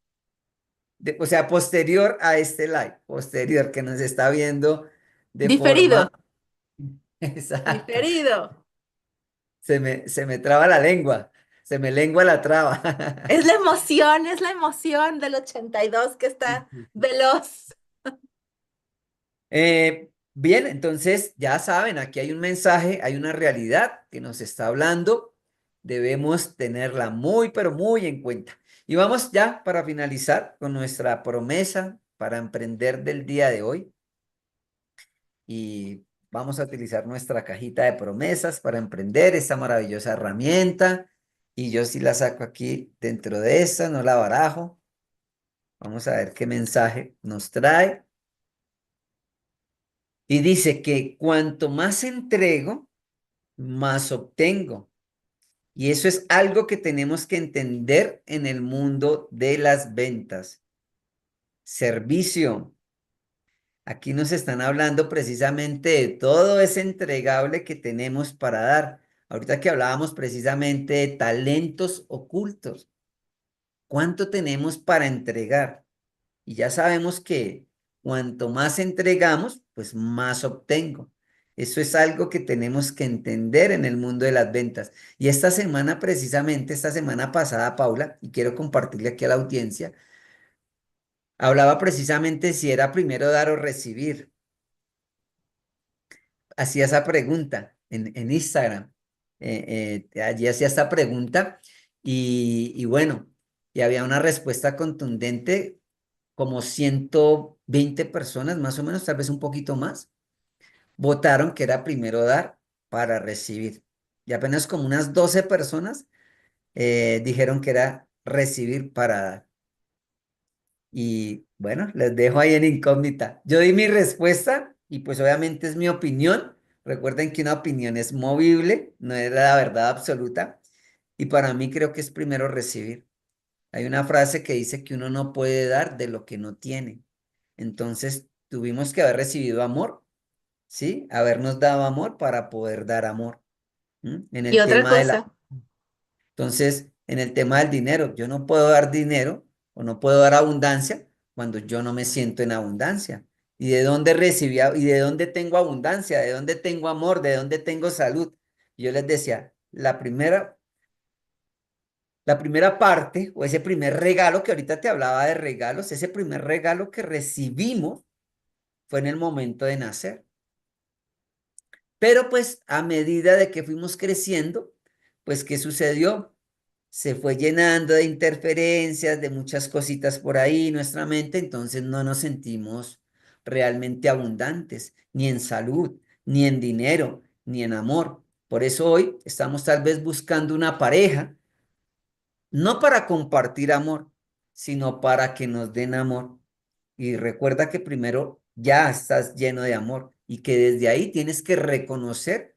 eh, o sea, posterior a este live, posterior, que nos está viendo de Diferido, forma, exacto, diferido. se me traba la lengua, se me lengua la traba. Es la emoción del 82 que está veloz. Bien, entonces ya saben, aquí hay un mensaje, hay una realidad que nos está hablando, debemos tenerla muy, pero muy en cuenta. Y vamos ya para finalizar con nuestra promesa para emprender del día de hoy. Y vamos a utilizar nuestra cajita de promesas para emprender esta maravillosa herramienta. Y yo sí la saco aquí dentro de esta, no la barajo. Vamos a ver qué mensaje nos trae. Y dice que cuanto más entrego, más obtengo. Y eso es algo que tenemos que entender en el mundo de las ventas. Servicio. Aquí nos están hablando precisamente de todo ese entregable que tenemos para dar. Ahorita que hablábamos precisamente de talentos ocultos. ¿Cuánto tenemos para entregar? Y ya sabemos que cuanto más entregamos, pues más obtengo. Eso es algo que tenemos que entender en el mundo de las ventas. Y esta semana, precisamente, esta semana pasada, Paula, y quiero compartirle aquí a la audiencia, hablaba precisamente si era primero dar o recibir. Hacía esa pregunta en Instagram. Allí hacía esta pregunta y bueno, y había una respuesta contundente, como 120 personas, más o menos, tal vez un poquito más, votaron que era primero dar para recibir. Y apenas como unas 12 personas dijeron que era recibir para dar. Y bueno, les dejo ahí en incógnita. Yo di mi respuesta y pues obviamente es mi opinión. Recuerden que una opinión es movible, no es la verdad absoluta. Y para mí creo que es primero recibir. Hay una frase que dice que uno no puede dar de lo que no tiene. Entonces tuvimos que haber recibido amor, ¿sí? Habernos dado amor para poder dar amor. ¿M? En Y el otra tema de la cosa, entonces, en el tema del dinero, yo no puedo dar dinero o no puedo dar abundancia cuando yo no me siento en abundancia. ¿Y de dónde y de dónde tengo abundancia? ¿De dónde tengo amor? ¿De dónde tengo salud? Y yo les decía, la primera parte o ese primer regalo que ahorita te hablaba de regalos, ese primer regalo que recibimos fue en el momento de nacer. Pero pues a medida de que fuimos creciendo, pues ¿qué sucedió? Se fue llenando de interferencias, de muchas cositas por ahí nuestra mente, entonces no nos sentimos realmente abundantes, ni en salud, ni en dinero, ni en amor. Por eso hoy estamos tal vez buscando una pareja, no para compartir amor, sino para que nos den amor. Y recuerda que primero ya estás lleno de amor y que desde ahí tienes que reconocer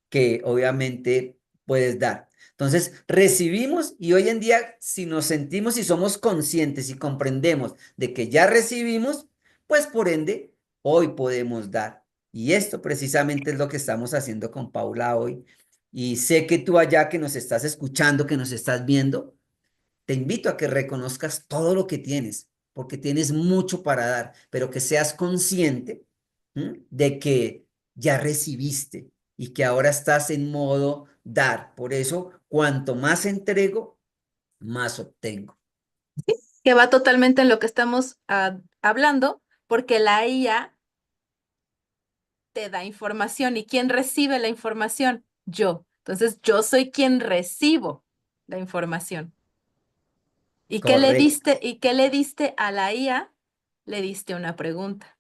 que obviamente puedes dar. Entonces, recibimos y hoy en día, si nos sentimos y somos conscientes y comprendemos de que ya recibimos, pues por ende, hoy podemos dar. Y esto precisamente es lo que estamos haciendo con Paula hoy. Y sé que tú allá que nos estás escuchando, que nos estás viendo, te invito a que reconozcas todo lo que tienes, porque tienes mucho para dar, pero que seas consciente, ¿m? De que ya recibiste y que ahora estás en modo dar. Por eso, cuanto más entrego, más obtengo. Que va totalmente en lo que estamos hablando, porque la IA te da información. ¿Y quién recibe la información? Yo. Entonces, yo soy quien recibo la información. ¿Y qué le Correcto. diste? ¿Y qué le diste a la IA? Le diste una pregunta.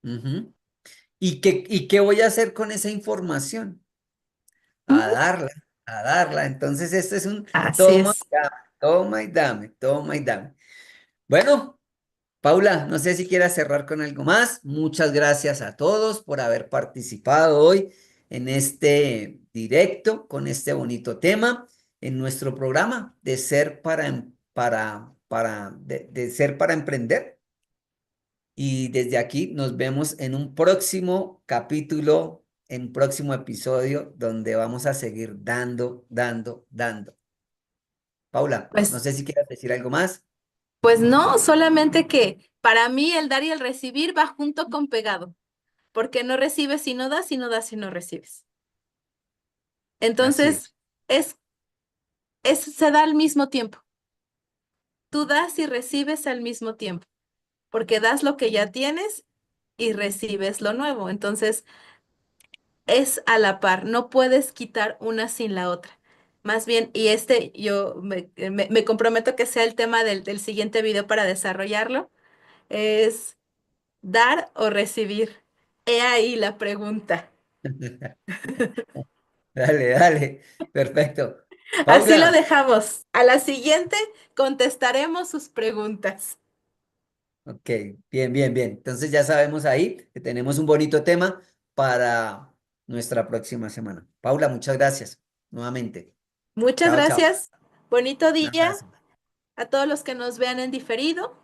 Ujú. ¿Y qué voy a hacer con esa información? A Ujú. darla, a darla. Entonces, este es un Así toma es. y dame, toma y dame, toma y dame. Bueno. Paula, no sé si quieras cerrar con algo más. Muchas gracias a todos por haber participado hoy en este directo con este bonito tema en nuestro programa de ser de ser para emprender. Y desde aquí nos vemos en un próximo capítulo, en un próximo episodio donde vamos a seguir dando, dando, dando. Paula, no Pues, sé si quieras decir algo más. pues no, solamente que para mí el dar y el recibir va junto con pegado, porque no recibes si no das y no das si no recibes. Así Entonces, es. es, se da al mismo tiempo. Tú das y recibes al mismo tiempo, porque das lo que ya tienes y recibes lo nuevo. Entonces, es a la par, no puedes quitar una sin la otra. Más bien, y yo me comprometo que sea el tema del siguiente video para desarrollarlo, es dar o recibir. He ahí la pregunta. Dale, dale. Perfecto. Así lo Paula, dejamos. A la siguiente contestaremos sus preguntas. ok, bien, bien, bien. Entonces ya sabemos ahí que tenemos un bonito tema para nuestra próxima semana. Paula, muchas gracias nuevamente. Muchas Chao, chao. gracias. Bonito Un día abrazo. a todos los que nos vean en diferido.